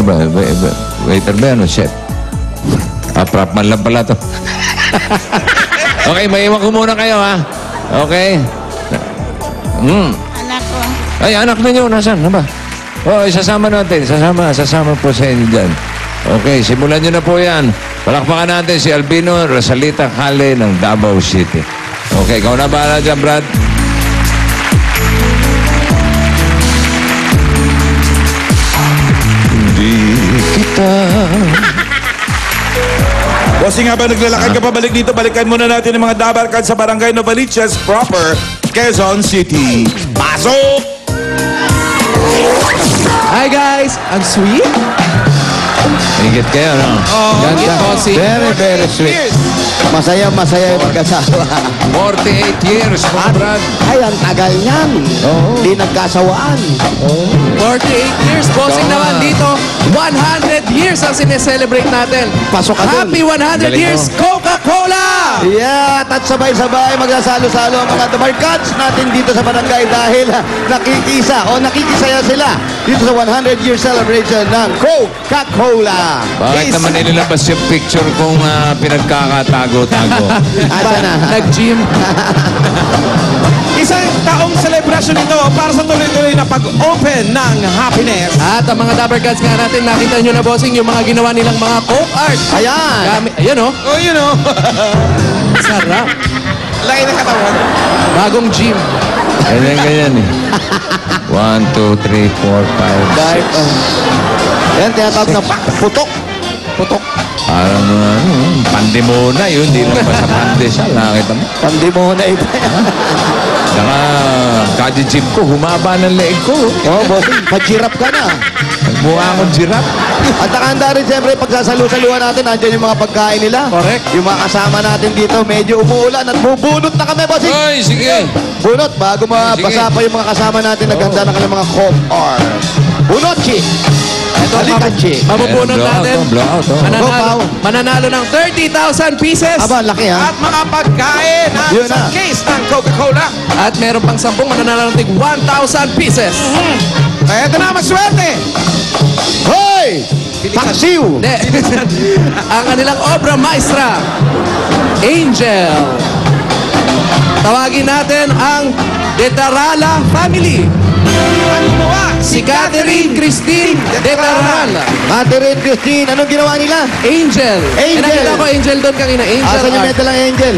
ba? Waiter ba yan o chef? Prop man lang pala to. Okay, maiwan ko muna kayo, ha? Okay. Anak ko. Ay, anak ninyo, nasaan? Ano ba? Isasama natin. Sasama po sa inyo dyan. Okay, simulan nyo na po yan. Palakpakan natin si Albino Rosalita Cale ng Davao City. Okay, ikaw na bahala dyan, Brad. Hindi kita... Bossing, habang naglalakad ka pabalik dito, balikan muna natin ang mga dabarkad sa Barangay Novaliches proper, Quezon City. Pasok! Hi guys! Ang sweet? Higit kayo, no? Ganda. Very, very sweet. Masaya yung pagkasawa. 48 years, mga Brad. Ay, ang tagal niyan. Di nagkasawaan. 48 years. Bossing naman dito. 100 years ang sineselebrate natin. Pasok ka dun. Happy 100 Galing years, mo. Coca-Cola! Yeah, at sabay-sabay magsasalo-salo ang mga dabarkads natin dito sa barangay dahil nakikisaya sila dito sa 100-year celebration ng Coca-Cola. Bakit naman inilabas yung picture kung pinagkakatago-tago? Asa na? Nag-gym. Isang taong celebration ito para sa tuloy-tuloy na pag-open ng happiness. At ang mga Dabarkads nga natin, nakita nyo na, bossing, yung mga ginawa nilang mga Coke art. Ayan. Ayan, oh. Oh, you know. Sarap. Laki ng katawan. Bagong gym. Ganyan eh. 1, 2, 3, 4, 5, 6. Yan, tinatawag na putok. Putok. Parang pandemona yun. Hindi lang pa sa pandesal. Nakita mo? Pandi mo na ito. Saka, kaji-gym ko, humaba ng leeg ko. Bossing, pag-girap ka na. Nagmukha akong giraffe. At nakahanda rin siyempre pagsasalu-saluhan natin, nandiyan yung mga pagkain nila. Correct. Yung mga kasama natin dito, medyo umuulan at bubunot na kami, bossing. Ay, sige. Bunot, bago mabasa pa yung mga kasama natin, naghanda na kami mga Coke art. Bunot, Chi. Ito, Halika, Chi. mabubunot natin. Blowout, oh. Mananalo ng 30,000 pieces. Aba, laki ha. At mga pagkain at Yun isang na. case ng Coca-Cola. At meron pang 10 mananalo ng tig 1,000 pieces. Kaya ito na, maswerte. Hoy! Paksiw! Hindi. Ang kanilang obra maestra, Angel. Tawagin natin ang Detarala family. Ang gumawa, Si Catherine Christine Detarala. Catherine Christine, anong ginawa nila? Angel. Angel. Nakita ko Angel doon kanina. Angel Asan yung art. medal ng Angel?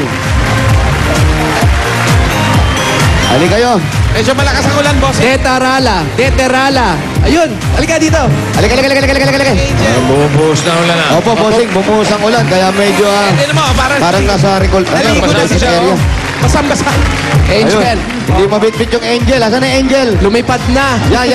Ali kayo. medyo malakas ang ulan, boss. Detarala. Ayun. Halika dito. Halika. Angel. Bumubuhos na ulan na. Opo, bossing, bumuhos ang ulan, kaya medyo Hindi naman, parang nasa recall. naligo na siya. area. Basang-basa. Angel. Ayun. Hindi mabitbit yung Angel. Asan na Angel? Lumipad na. Yan,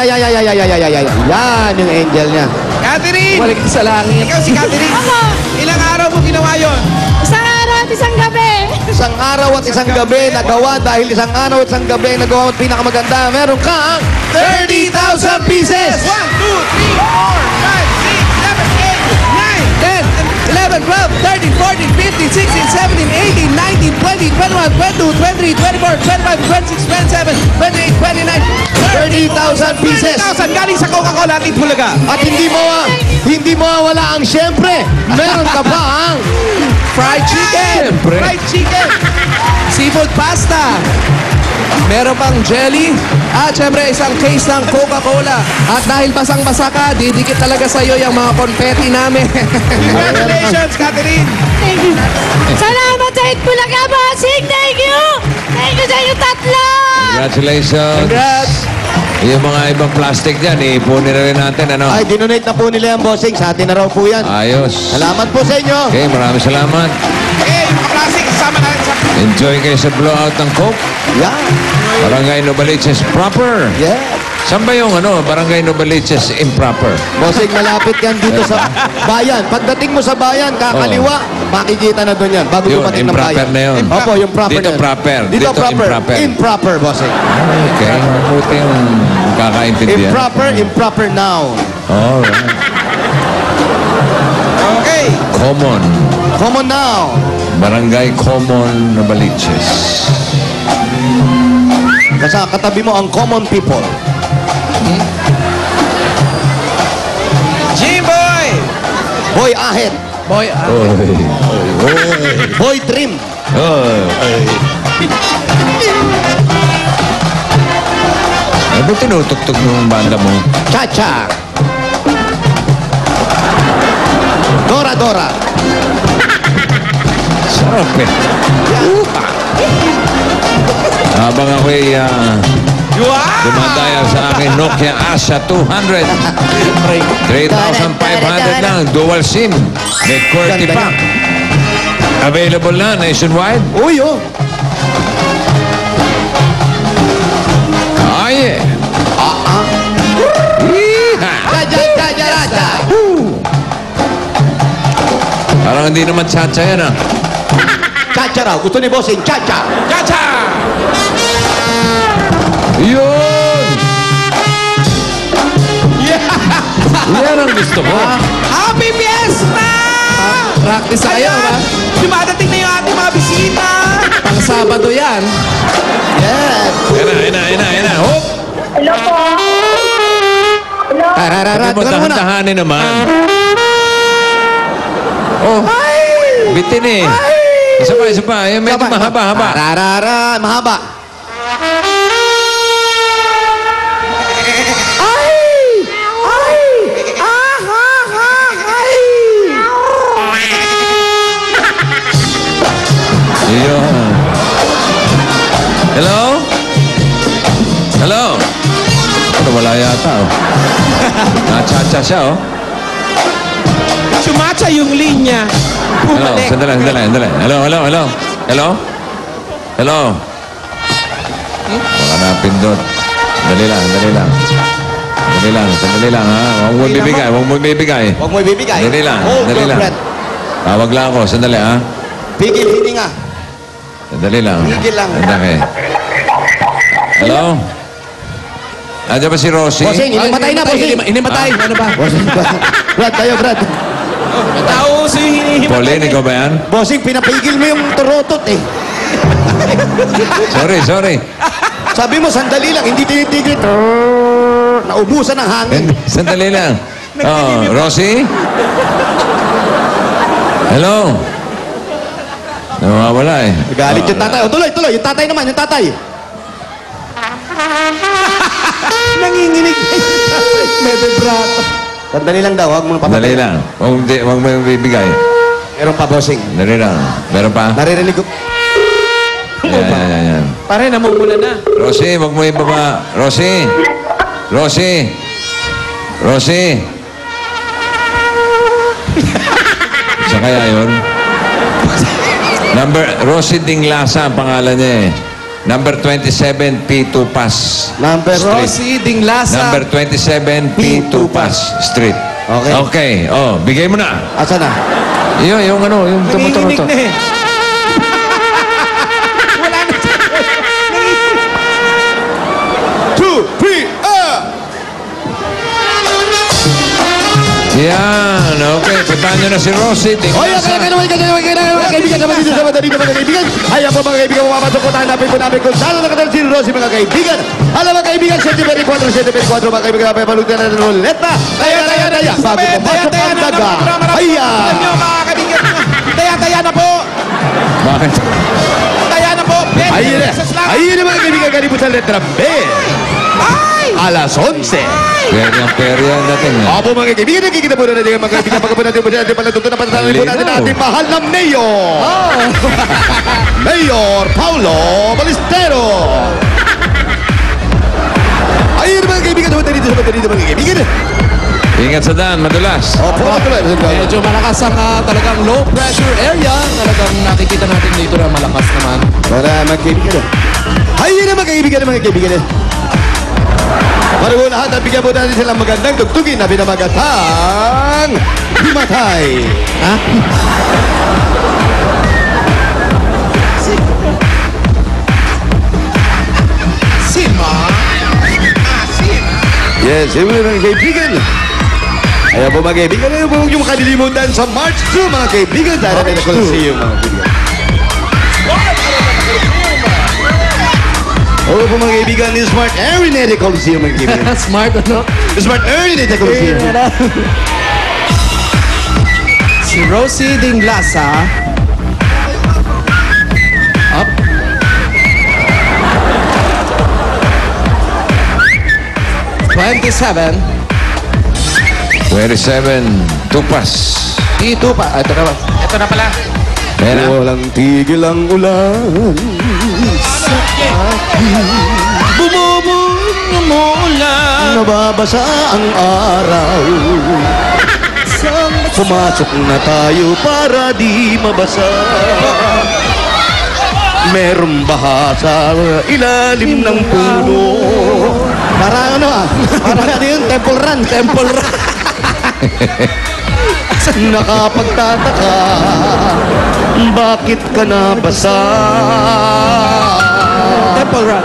yung Angel niya. Catherine! Balik sa langit. Ikaw si Catherine. Ako. Ilang araw mo ginawa yon? Isang araw at isang gabi. Isang araw at isang gabi nagawa dahil isang araw at isang gabi nagawa at pinakamaganda. Meron kang 30,000 pieces. 1, 2, 3, 4, 5, 6, 7, 8, 9. 10, 11, 12, 13, 14, 15, 16, 17, 18, 19, 20, 21, 22, 23, 24, 25, 26, 27, 28, 29, 30,000 pieces. 30,000 galing sa Coca-Cola at Itbulaga. At hindi mawawala ang siyempre. Meron ka pa ang fried chicken. Fried chicken. Seafood pasta. Meron pang jelly. At syempre isang case ng Coca-Cola. At dahil basang-basa ka, didikit talaga sa'yo yung mga confetti namin. Congratulations, Catherine. Thank you. Salamat sa Itbulaga, bossing. Thank you. Thank you sa inyo tatlo. Congratulations. Congrats. Yung mga ibang plastic dyan, ipunin na rin natin, ano? ay dinonate na po nila yung bossing. Sa atin na raw po yan. Ayos. Salamat po sa inyo. Okay, maraming salamat. Okay, mga plastic, kasama natin sa... Enjoy kayo sa blowout ng Coke. Yeah. Barangay Novaliches proper. Yeah. Saan ba yung Barangay Novaliches improper? Bossing, malapit yan dito sa bayan. Pagdating mo sa bayan, kakaliwa, makikita na doon yan. Bago Yun, dumating ng improper bayan. na yun. Opo, yung proper Dito na yun. proper. Dito Dito proper. improper. Improper, bossing. Okay, mabuti yung kakaintindihan. Improper noun. Alright. Okay. Common. Common noun. Barangay Common Novaliches. Basta katabi mo ang common people. Jim Boy Ahit. Boy, Boy Trim. Ano tinutugtog ng banda mo? Cha-cha. Dora. Sarap eh. Habang ako'y dumadaya sa aking Nokia Asha 200. 3,500 lang. Dual SIM. May QWERTY pa. Available na nationwide. Uy, oh. Ay eh. Cha-cha-cha-cha-cha. Parang hindi naman tsa-tsa yan ah. Cha-cha raw. Gusto ni Bossing, cha-cha. Cha-cha! Yun! Yan ang gusto ko. Happy Fiesta! Practice na kayo, ba? Dumadating na yung ating mga bisita. Pang Sabado yan. Yes. Yan na. Hop! Hello po. Hello. Tarararat. Sabi mo, Gano'n mo na. dahan-dahanin naman. Oh, bitin eh. Isa pa. Yung medyo mahaba. Tararara. Mahaba. Yun. Hello? Ano, wala yata oh. Na-cha-cha siya oh. Sumatsa yung linya. Hello, sandali. Hello? Baka napindot. Dali lang. Sandali lang ha. Huwag mo bibigay. Huwag mo ibibigay. Dali lang. Hold your breath. Tawag lang ako. Sandali ha. Pigil, hininga. Sandali lang. Higil lang. Sandali. Hello? Andiyan ba si Rosie? Bossing, inimatay na, Bossing. Inimatay. Ano ba? Bossing, Brad, tayo, Brad. Tao sa hinihimatay. Pauline, ikaw ba yan? Bossing, pinapigil mo yung turotot eh. Sorry. Sabi mo, sandali lang, hindi tinitigil. Naubusan ng hangin. Sandali lang. Oh, Rosie? Hello? Nawawala eh. Galit yung tatay. O, tuloy. Yung tatay naman, yung tatay. Nanginginig. May vibrato. Sandali lang daw, huwag mo Sandali papatay. lang. Huwag mo bibigay. Meron pa, Bossing. Sandali lang. Meron pa? Naririnig ko. Yan. Pare, namumula na. Rosie, wag mo ibaba. Rosie! Siya kaya yun? Rosie Dinglasa ang pangalan niya eh. Number 27, P2 Pass. Number Rosie Dinglasa. Number 27, P2 Pass Street. Okay. Oh, bigay mo na. Asa na? Yung tumutunog Nanginginig to. na eh. Wala na. 2, 3, Yan, okay. Puntahan niyo na si Rosie Hoy, Dinglasa. mga kaibigan naman dito sa mga kaibigan. Ayan po mga kaibigan, pumapasok po tayo. Hanapin po namin kung saan nakatala si Rosie, mga kaibigan. Alam mga kaibigan, 7-4, mga kaibigan, papalutin na ng ruleta. Taya. Bago pumasok ang daga. Ayan. Taya na po. Bakit? Taya na po. Ayun na mga kaibigan, ganito sa letra B. Alas 11. Perya natin. Opo mga kaibigan, nakikita po na natin mga kaibigan. Pagkapunta natin po natin palatutunan, patatalin po natin ating mahal na Mayor. Mayor Paulo Balistero. Ayun mga kaibigan, tumunta dito mga kaibigan. Ingat sa daan, madulas. Opo, tuloy. Medyo malakas ang talagang low pressure area. Talagang nakikita natin dito na malakas naman. Wala mga kaibigan. Ayun na mga kaibigan. Para po lahat, bigyan po natin silang magandang tugtugin na binamagatang Himatay. Ha? Sima. Yes, yun mga kaibigan. Ayan po mga kaibigan, ayaw po yung makalilimutan sa March 2 mga kaibigan. Dahil natin na Coliseum mga kaibigan. Oo po mga kaibigan, ni Smart Aeronet Coliseum mga kaibigan. Smart, ano? Smart Aeronet Coliseum. Si Rosie Dinglasa. Up. $27. 27, Tupas. Ito pa. Ito na ba? Ito na pala. Meron. Walang tigil ang ulan. Bumubumulan. Nababasa ang araw. Pumasok na tayo para di mabasa. Merong baha sa ilalim ng puno. Parang ano ah? Parang ano yun? Temple Run. Temple Run. Nakapagtataka, bakit ka nabasa? Temple Run.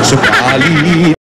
Subalit